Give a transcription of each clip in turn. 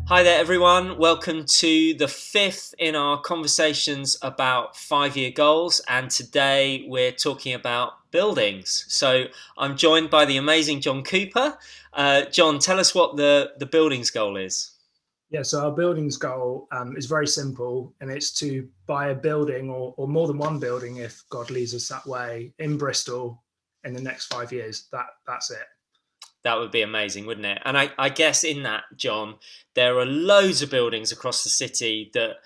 Hi there, everyone. Welcome to the fifth in our conversations about 5-year goals. And today we're talking about buildings. So I'm joined by the amazing John Cooper. John, tell us what the buildings goal is. Yeah, so our buildings goal is very simple, and it's to buy a building or more than one building, if God leads us that way, in Bristol in the next 5 years. That's it. That would be amazing, wouldn't it? And I guess in that, John, there are loads of buildings across the city that,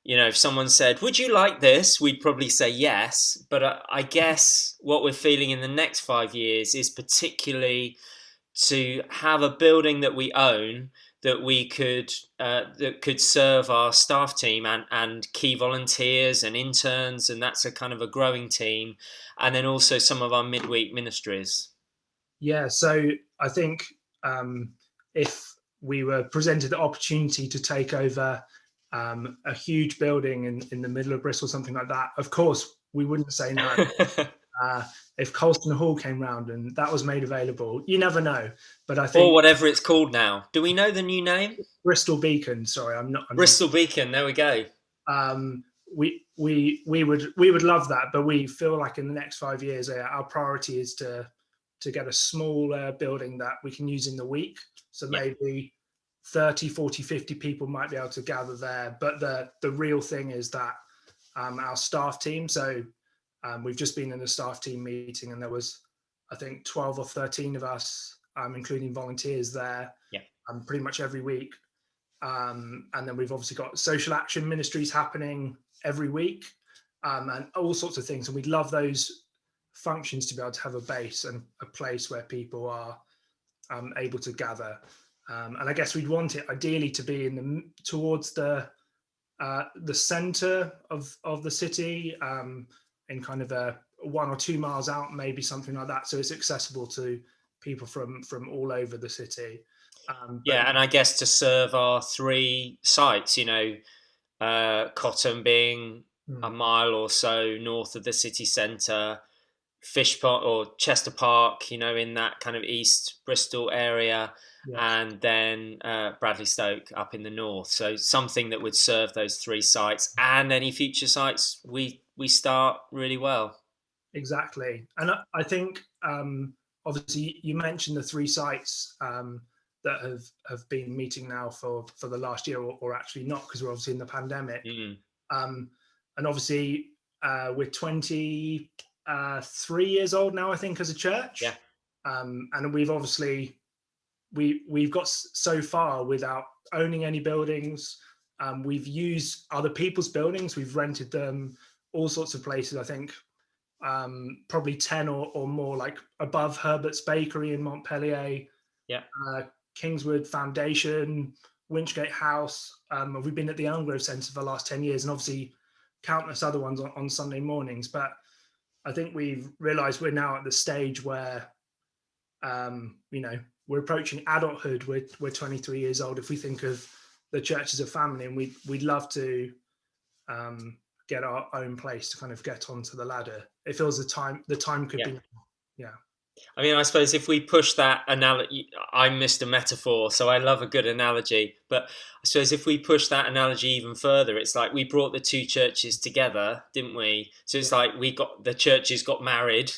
if someone said, would you like this? We'd probably say yes. But I guess what we're feeling in the next 5 years is particularly to have a building that we own that could serve our staff team and key volunteers and interns, and that's a kind of a growing team, and then also some of our midweek ministries. Yeah, so I think if we were presented the opportunity to take over a huge building in the middle of Bristol, something like that, of course we wouldn't say no. Uh, if Colston Hall came round and that was made available, you never know. But I Or think whatever it's called now. Do we know the new name? Bristol Beacon. Sorry, I'm not. Bristol Beacon. There we go. Um, we would love that, but we feel like in the next 5 years, our priority is to get a small building that we can use in the week. So Yeah. maybe 30, 40, 50 people might be able to gather there. But the real thing is that our staff team. So we've just been in a staff team meeting, and there was, I think, 12 or 13 of us, including volunteers there, Yeah. pretty much every week. And then we've obviously got social action ministries happening every week, and all sorts of things. And we'd love those functions to be able to have a base and a place where people are able to gather. And I guess we'd want it ideally to be towards the centre of the city, in kind of a 1 or 2 miles out, maybe something like that. So it's accessible to people from all over the city. But Yeah, and I guess to serve our three sites, Cotton being a mm, mile or so north of the city centre, Fish Park or Chester Park, in that kind of East Bristol area, yes. and then Bradley Stoke up in the north. So something that would serve those three sites and any future sites we start really well. Exactly. And I think obviously you mentioned the three sites that have been meeting now for the last year, or actually not, because we're obviously in the pandemic. Mm. Um, and obviously we're 23 years old now, I think, as a Yeah. church. And we've obviously we've got so far without owning any buildings. We've used other people's buildings. We've rented them all sorts of places. I think probably 10 or more, like above Herbert's Bakery in Montpellier, Yeah. uh, Kingswood Foundation, Winchgate House. We've been at the Elm Grove Centre for the last 10 years, and obviously countless other ones on Sunday mornings. But I think we've realised we're now at the stage where, we're approaching adulthood. We're 23 years old. If we think of the church as a family, and we'd love to um, get our own place to kind of get onto the ladder. It feels the time could Yeah. be now. Yeah. I mean, I suppose if we push that analogy, I missed a metaphor, so I love a good analogy. But I suppose if we push that analogy even further, it's like we brought the two churches together, didn't we? So it's like the churches got married.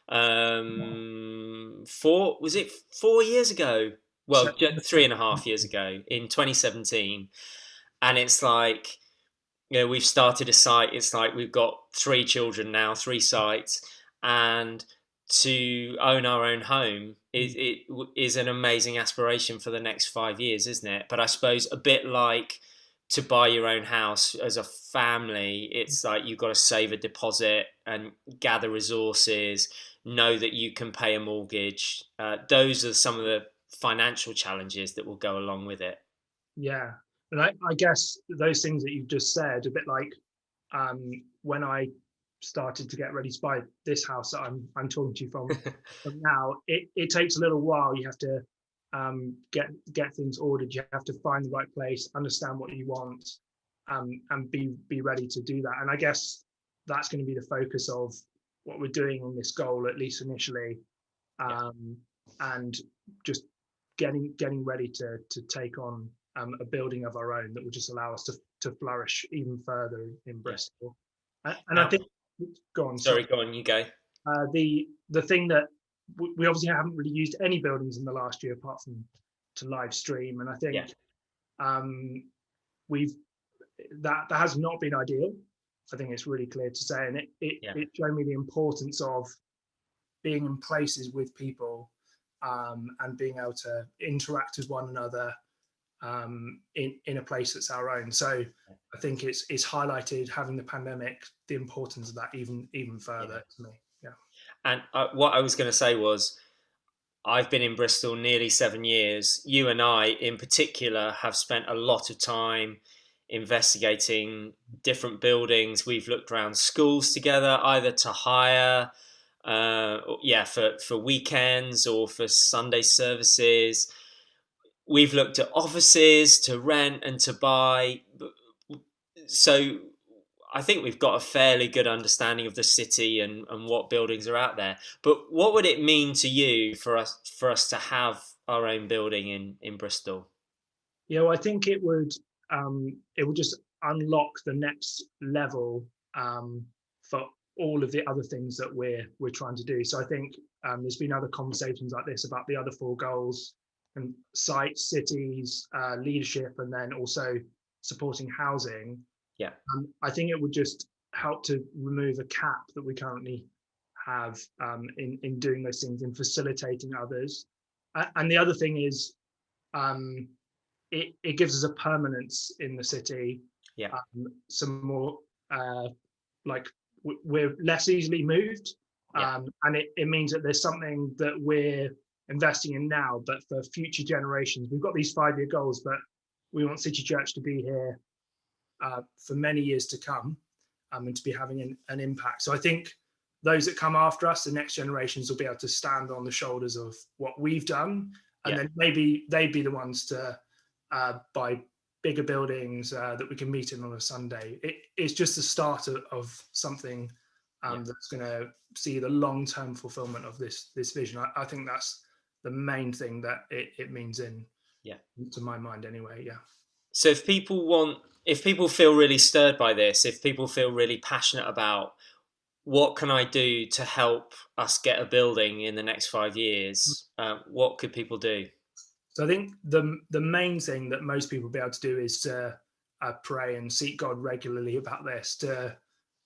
Was it 4 years ago? So, Well, 3.5 years ago in 2017, and it's like we've started a site. It's like we've got three children now, three sites, and to own our own home is an amazing aspiration for the next 5 years, isn't it? But I suppose a bit like to buy your own house as a family, it's like you've got to save a deposit and gather resources, know that you can pay a mortgage. Those are some of the financial challenges that will go along with it. yeah, and I guess those things that you've just said, a bit like when I started to get ready to buy this house that I'm talking to you from now. It takes a little while. You have to get things ordered. You have to find the right place, understand what you want, and be ready to do that. And I guess that's going to be the focus of what we're doing on this goal, at least initially, Yeah. and just getting ready to take on a building of our own that will just allow us to flourish even further in Yeah. Bristol. And I Now, think, go on, sorry. sorry, go on, you go. The thing that we obviously haven't really used any buildings in the last year apart from to live stream, and I Yeah, think um, we've that has not been ideal. I think it's really clear to say, and yeah, it showed me the importance of being in places with people and being able to interact with one another in a place that's our own. So I think it's highlighted, having the pandemic, the importance of that even yeah. further to me. Yeah. And what I was going to say was, I've been in Bristol nearly 7 years. You and I, in particular, have spent a lot of time investigating different buildings. We've looked around schools together, either to hire, for weekends or for Sunday services. We've looked at offices to rent and to buy. So I think we've got a fairly good understanding of the city and what buildings are out there. But what would it mean to you for us to have our own building in Bristol? Well, I think it would just unlock the next level for all of the other things that we're trying to do. So I think there's been other conversations like this about the other four goals and sites, cities, leadership, and then also supporting housing. Yeah, I think it would just help to remove a cap that we currently have in doing those things, in facilitating others. And the other thing is, um, it gives us a permanence in the city, yeah, some more like we're less easily moved, yeah, and it means that there's something that we're investing in now, but for future generations. We've got these 5-year goals, but we want City Church to be here for many years to come, and to be having an impact. So I think those that come after us, the next generations, will be able to stand on the shoulders of what we've done, and yeah, then maybe they'd be the ones to buy bigger buildings that we can meet in on a Sunday. It's just the start of something yeah, that's going to see the long-term fulfillment of this vision. I think that's the main thing that it means in yeah. to my mind anyway. Yeah. So if people feel really stirred by this, if people feel really passionate about what can I do to help us get a building in the next 5 years, what could people do? So I think the main thing that most people will be able to do is to pray and seek God regularly about this, to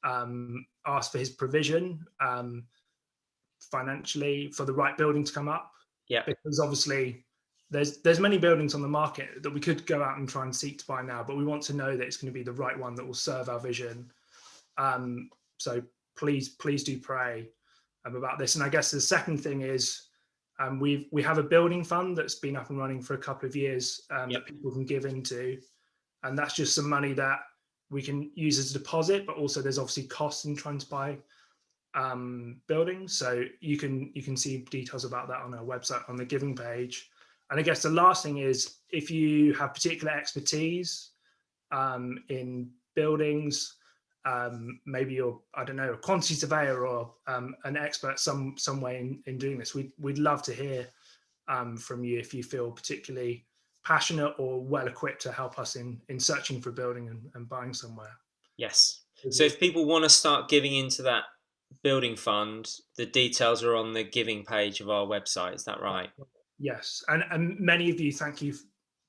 ask for His provision financially for the right building to come up, Yeah, because obviously there's many buildings on the market that we could go out and try and seek to buy now, but we want to know that it's going to be the right one that will serve our vision. So please do pray about this. And I guess the second thing is we have a building fund that's been up and running for a couple of years yeah, that people can give into, and that's just some money that we can use as a deposit. But also, there's obviously costs in trying to buy buildings, so you can see details about that on our website on the giving page. And I guess the last thing is, if you have particular expertise in buildings, maybe you're, I don't know, a quantity surveyor or an expert some way in doing this, we'd love to hear from you if you feel particularly passionate or well equipped to help us in searching for a building and buying somewhere. yes. So if people want to start giving into that building fund, the details are on the giving page of our website. Is that right? Yes, and many of you, thank you.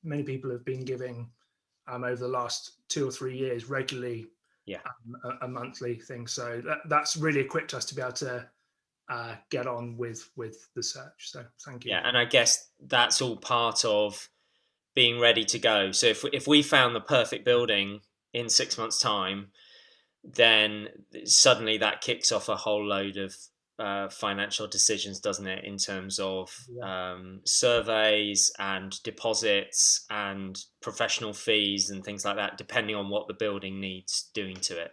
Many people have been giving over the last 2 or 3 years regularly, Yeah. a monthly thing. So that's really equipped us to be able to get on with the search. So thank you. Yeah. And I guess that's all part of being ready to go. So if we found the perfect building in 6 months' time, then suddenly that kicks off a whole load of financial decisions, doesn't it? In terms of Yeah, surveys and deposits and professional fees and things like that, depending on what the building needs doing to it.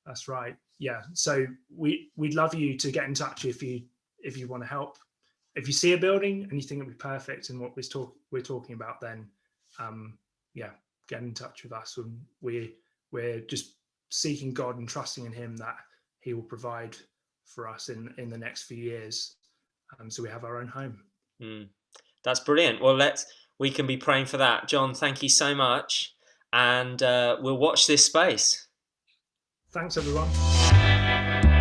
that's right. Yeah. So we'd love you to get in touch if you want to help. If you see a building and you think it'd be perfect in what we're talking about, then yeah, get in touch with us. And we're just seeking God and trusting in Him that He will provide for us in the next few years, so we have our own home. Mm. That's brilliant. Well, we can be praying for that. John, thank you so much, and we'll watch this space. Thanks, everyone.